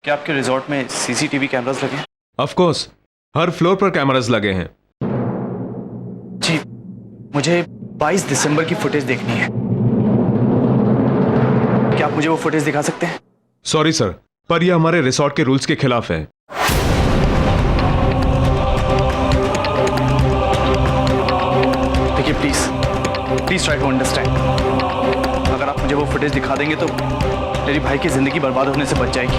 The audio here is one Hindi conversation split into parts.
क्या आपके रिजॉर्ट में सीसीटीवी कैमरास लगे हैं? ऑफ कोर्स, हर फ्लोर पर कैमरास लगे हैं। जी, मुझे 22 दिसंबर की फुटेज देखनी है। क्या आप मुझे वो फुटेज दिखा सकते हैं? सॉरी सर, पर यह हमारे रिसॉर्ट के रूल्स के खिलाफ है। देखिए प्लीज ट्राई टू अंडरस्टैंड। अगर आप मुझे वो फुटेज दिखा देंगे तो मेरी भाई की जिंदगी बर्बाद होने से बच जाएगी।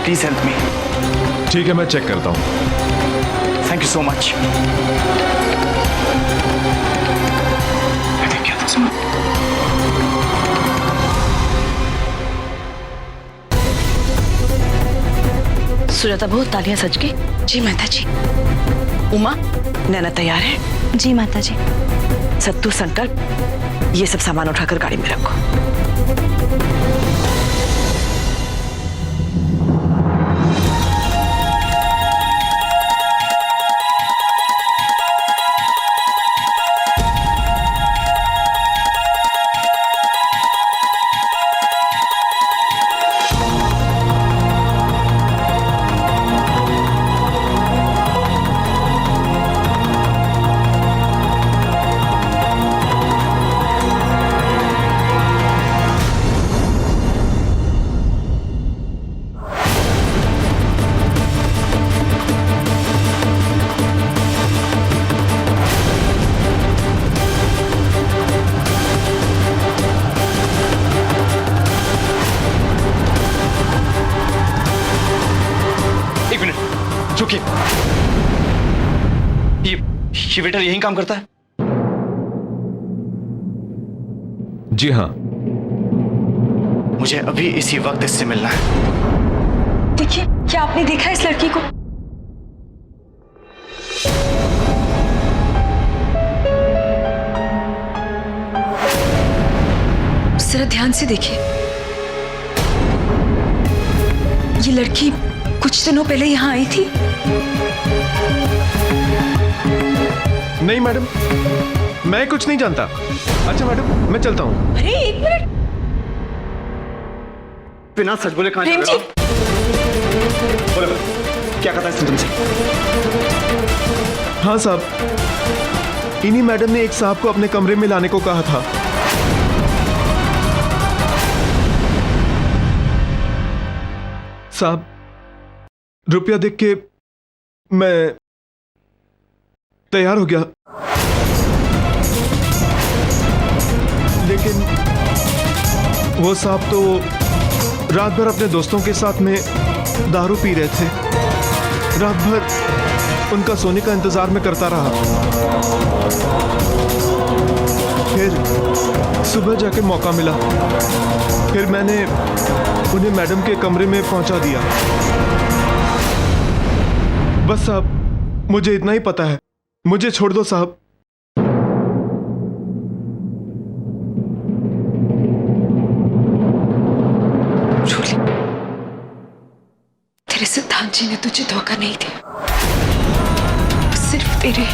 Please help me. ठीक है, मैं चेक करता हूं। Thank you so much. Sujata बहू, तालियां सज गई? जी माता जी। उमा, नैना तैयार है? जी माता जी। सत्तू, संकल्प, ये सब सामान उठाकर गाड़ी में रखो। रुकिए, ये वेटर यहीं काम करता है? जी हाँ। मुझे अभी इसी वक्त इससे मिलना है। देखिए, क्या आपने देखा इस लड़की को? जरा ध्यान से देखिए। ये लड़की कुछ दिनों पहले यहाँ आई थी। नहीं मैडम, मैं कुछ नहीं जानता। अच्छा मैडम, मैं चलता हूँ। अरे एक मिनट, बिना सच बोले कहाँ प्रेम जा जी। रहे हो? बोलो, क्या कहता है इसने तुमसे? हाँ साहब, इन्हीं मैडम ने एक साहब को अपने कमरे में लाने को कहा था। साहब, रुपया देख के मैं तैयार हो गया, लेकिन वो साहब तो रात भर अपने दोस्तों के साथ में दारू पी रहे थे। रात भर उनका सोने का इंतजार में करता रहा। फिर सुबह जाके मौका मिला, फिर मैंने उन्हें मैडम के कमरे में पहुंचा दिया। बस साहब, मुझे इतना ही पता है। मुझे छोड़ दो साहब। जूली, तेरे सिद्धांत जी ने तुझे धोखा नहीं दिया। सिर्फ तेरे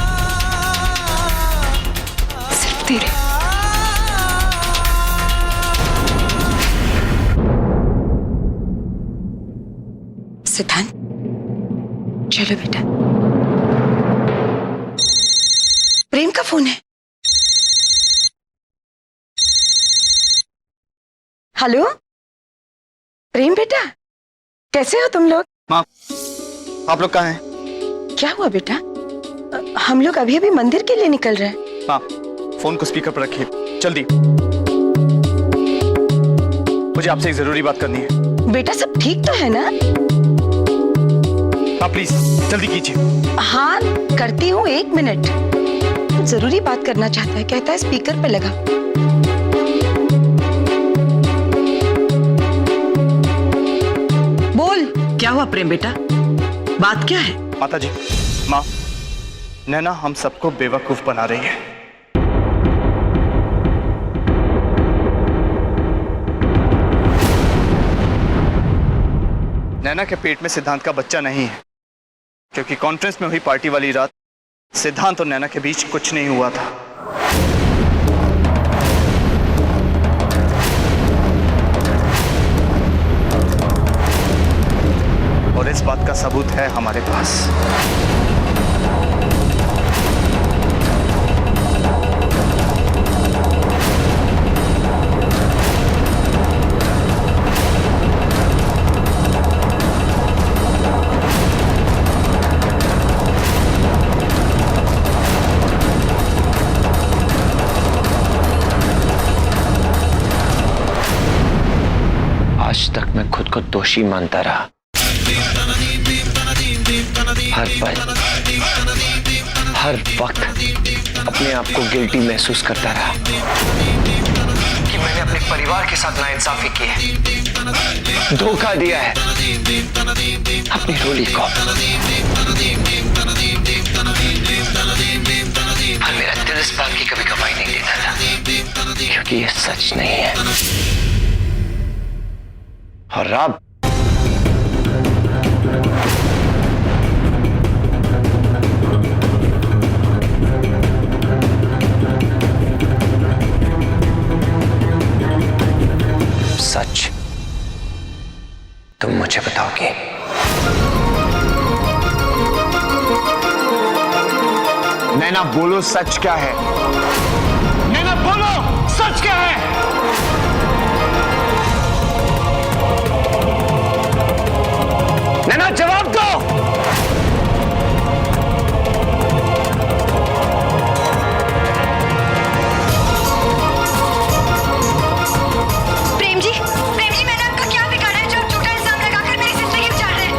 सिद्धांत, चलो बेटा। प्रेम का फोन है। हेलो प्रेम बेटा, कैसे हो तुम लोग? माँ, आप लोग कहाँ हैं? क्या हुआ बेटा? हम लोग अभी अभी मंदिर के लिए निकल रहे हैं। माँ, फोन को स्पीकर पर रखिए, जल्दी। मुझे आपसे एक जरूरी बात करनी है। बेटा सब ठीक तो है ना? हाँ प्लीज जल्दी कीजिए। हाँ करती हूँ, 1 मिनट। जरूरी बात करना चाहता है, कहता है स्पीकर पे लगा। बोल, क्या हुआ प्रेम बेटा? बात क्या है? माता जी, माँ, नैना हम सबको बेवकूफ बना रही है। नैना के पेट में सिद्धांत का बच्चा नहीं है, क्योंकि कॉन्फ्रेंस में हुई पार्टी वाली रात सिद्धांत और नैना के बीच कुछ नहीं हुआ था। इस बात का सबूत है हमारे पास। आज तक मैं खुद को दोषी मानता रहा, हर पल हर वक्त अपने आप को गिल्टी महसूस करता रहा कि मैंने अपने परिवार के साथ नाइंसाफी की है, धोखा दिया है अपनी रोली को। और मेरा दिल इस बात की कभी गवाही नहीं देता था, क्योंकि ये सच नहीं है। और अब सच तुम मुझे बताओगे। नैना बोलो, सच क्या है? नैना बोलो, सच क्या है? नैना जवाब दो। प्रेम जी मैंने आपका क्या बिगाड़ा है जो आप झूठा इल्जाम लगाकर मेरी जिंदगी उजाड़ रहे हैं?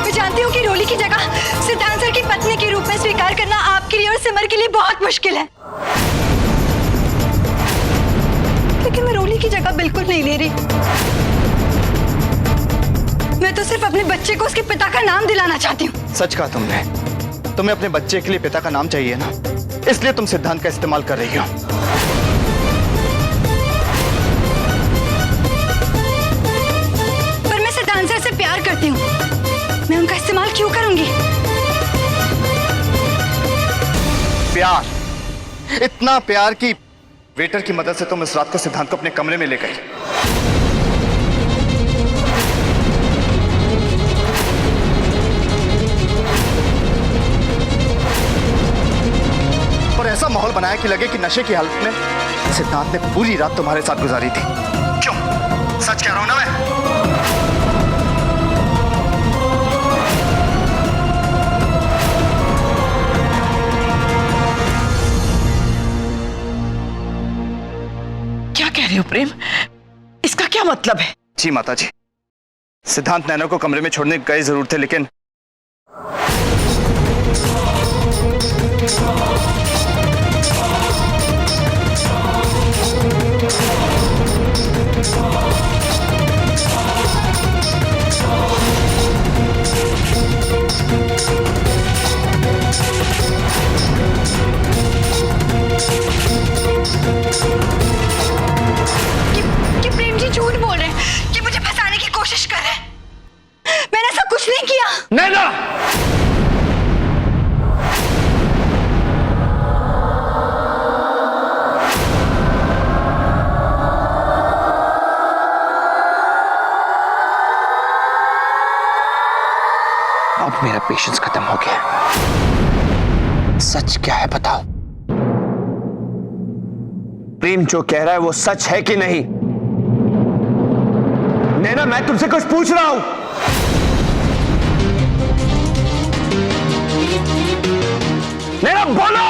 मैं जानती हूँ कि रोली की जगह सिद्धांत सर की पत्नी के रूप में स्वीकार करना आपके लिए और सिमर के लिए बहुत मुश्किल है, लेकिन मैं रोली की जगह बिल्कुल नहीं ले रही। मैं तो सिर्फ अपने बच्चे को उसके पिता का नाम दिलाना चाहती हूँ। सच कहा तुमने। तुम्हें अपने बच्चे के लिए पिता का नाम चाहिए ना, इसलिए तुम सिद्धांत का इस्तेमाल कर रही हो। पर मैं सिद्धांत सर से प्यार करती हूँ, मैं उनका इस्तेमाल क्यों करूंगी? प्यार, इतना प्यार कि वेटर की मदद से तुम इस रात को सिद्धांत को अपने कमरे में ले गई। और ऐसा माहौल बनाया कि लगे कि नशे की हालत में सिद्धांत ने पूरी रात तुम्हारे साथ गुजारी थी। क्यों? सच कह रहा हूं ना मैं? क्या कह रहे हो प्रेम? इसका क्या मतलब है? जी माता जी, सिद्धांत नैना को कमरे में छोड़ने गए जरूर थे, लेकिन कि प्रेम जी झूठ बोल रहे हैं, कि मुझे फंसाने की कोशिश कर रहे हैं। मैंने ऐसा कुछ नहीं किया। नैना, अब मेरा पेशेंस खत्म हो गया। सच क्या है बताओ। प्रेम जो कह रहा है वो सच है कि नहीं? नैना, मैं तुमसे कुछ पूछ रहा हूं। नैना बोलो।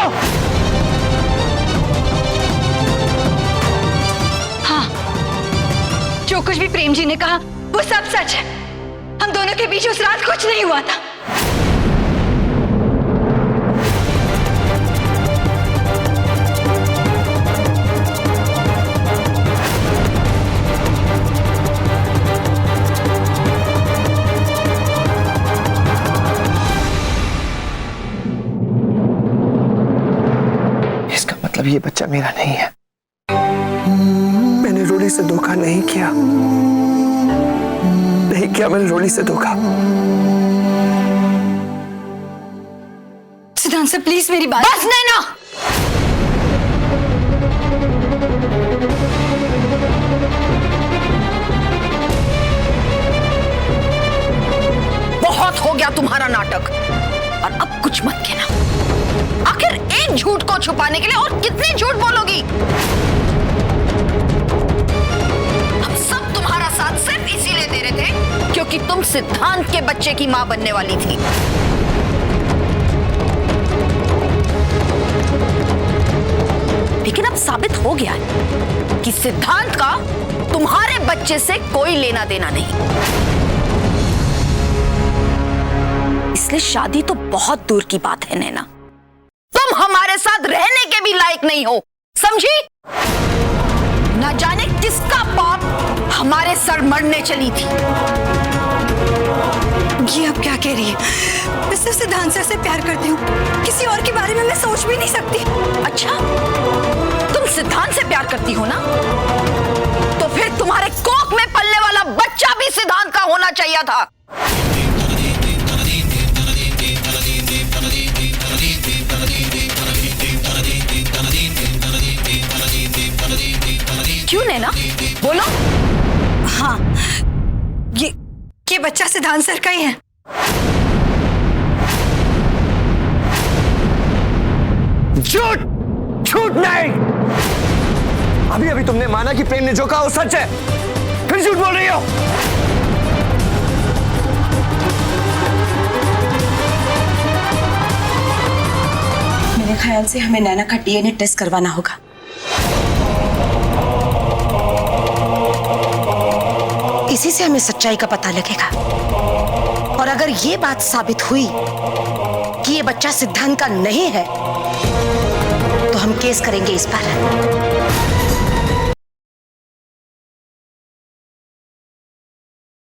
हाँ, जो कुछ भी प्रेम जी ने कहा वो सब सच है। हम दोनों के बीच उस रात कुछ नहीं हुआ था। इसका मतलब ये बच्चा मेरा नहीं है। मैंने रोली से धोखा नहीं किया, मैंने रोली से धोखा। सिद्धांत सर प्लीज मेरी बात। बस नैना, बहुत हो गया तुम्हारा नाटक, और अब कुछ मत कहना। आखिर एक झूठ को छुपाने के लिए और कितने झूठ बोलोगी? हम सब तुम्हारा साथ सिर्फ इसीलिए दे रहे थे क्योंकि तुम सिद्धांत के बच्चे की मां बनने वाली थी। लेकिन अब साबित हो गया है कि सिद्धांत का तुम्हारे बच्चे से कोई लेना देना नहीं, इसलिए शादी तो बहुत दूर की बात है नैना। तुम हमारे साथ रहने के भी लायक नहीं हो, समझी? न जाने किसका पाप हमारे सर मरने चली थी। ये अब क्या कह रही है? मैं सिर्फ सिद्धांत सर से प्यार करती हूँ, किसी और के बारे में मैं सोच भी नहीं सकती। अच्छा, तुम सिद्धांत से प्यार करती हो ना? तो फिर तुम्हारे कोख में पलने वाला बच्चा भी सिद्धांत का होना चाहिए था। क्यों नैना, बोलो। हाँ, ये बच्चा सिद्धांत सर का ही है। झूठ, झूठ नहीं। अभी अभी तुमने माना कि प्रेम ने जो कहा वो सच है, फिर झूठ बोल रही हो। मेरे ख्याल से हमें नैना का डीएनए टेस्ट करवाना होगा। इसी से हमें सच्चाई का पता लगेगा, और अगर ये बात साबित हुई कि ये बच्चा सिद्धांत का नहीं है तो हम केस करेंगे इस पर।